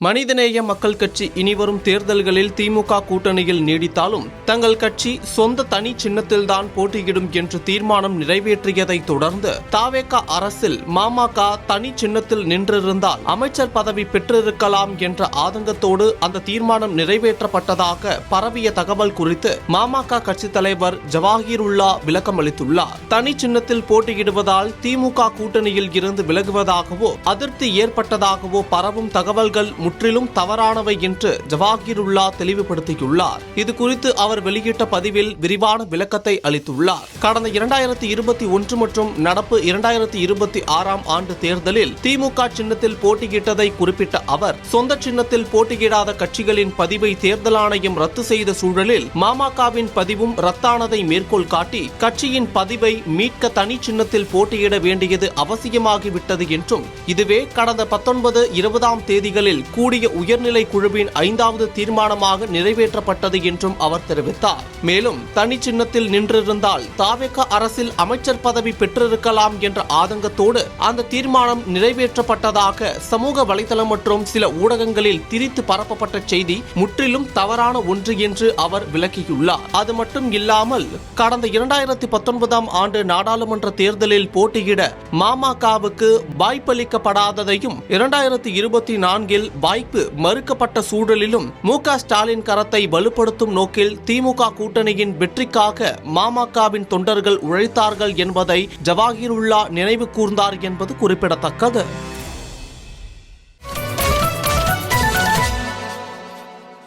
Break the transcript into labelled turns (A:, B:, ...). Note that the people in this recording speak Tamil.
A: மனிதநேய மக்கள் கட்சி இனிவரும் தேர்தல்களில் திமுக கூட்டணியில் நீடித்தாலும் தங்கள் கட்சி சொந்த தனி சின்னத்தில்தான் போட்டியிடும் என்று தீர்மானம் நிறைவேற்றியதை தொடர்ந்து தாவேகா அரசில் மாமக தனி சின்னத்தில் நின்றிருந்தால் அமைச்சர் பதவி பெற்றிருக்கலாம் என்ற ஆதங்கத்தோடு அந்த தீர்மானம் நிறைவேற்றப்பட்டதாக பரவிய தகவல் குறித்து மாமக கட்சித் தலைவர் ஜவாஹிருல்லா விளக்கம் அளித்துள்ளார். தனி சின்னத்தில் போட்டியிடுவதால் திமுக கூட்டணியில் இருந்து விலகுவதாகவோ அதிருப்தி ஏற்பட்டதாகவோ பரவும் தகவல்கள் முற்றிலும் தவறானவை என்று ஜவாஹிருல்லா தெளிவுபடுத்தியுள்ளார். இது குறித்து அவர் வெளியிட்ட பதிவில் விரிவான விளக்கத்தை அளித்துள்ளார். கடந்த 2021 மற்றும் நடப்பு 2026 ஆண்டு தேர்தலில் திமுக சின்னத்தில் போட்டியிட்டதை குறிப்பிட்ட அவர் சொந்த சின்னத்தில் போட்டியிடாத கட்சிகளின் பதிவை தேர்தல் ஆணையம் ரத்து செய்த சூழலில் மாமகவின் பதிவும் ரத்தானதை மேற்கோள் காட்டி கட்சியின் பதிவை மீட்க தனி சின்னத்தில் போட்டியிட வேண்டியது அவசியமாகிவிட்டது என்றும் இதுவே கடந்த 19, 20 தேதிகளில் கூடிய உயர்நிலை குழுவின் 5வது தீர்மானமாக நிறைவேற்றப்பட்டது என்றும் அவர் தெரிவித்தார். மேலும் தனி சின்னத்தில் நின்றிருந்தால் தாவேகா அரசில் அமைச்சர் பதவி பெற்றிருக்கலாம் என்ற ஆதங்கத்தோடு அந்த தீர்மானம் நிறைவேற்றப்பட்டதாக சமூக வலைதளம் மற்றும் சில ஊடகங்களில் திரித்து பரப்பப்பட்ட செய்தி முற்றிலும் தவறான ஒன்று என்று அவர் விளக்கியுள்ளார். அது மட்டும் இல்லாமல் கடந்த 2019 ஆண்டு நாடாளுமன்ற தேர்தலில் போட்டியிட மாமகவுக்கு வாய்ப்பளிக்கப்படாததையும் 2024 வாய்ப்பு மறுக்கப்பட்ட சூழலிலும் மு.க. ஸ்டாலின் கரத்தை வலுப்படுத்தும் நோக்கில் திமுக கூட்டணியின் வெற்றிக்காக மாமகவின் தொண்டர்கள் உழைத்தார்கள் என்பதை ஜவாஹிருல்லா நினைவு கூர்ந்தார் என்பது குறிப்பிடத்தக்கது.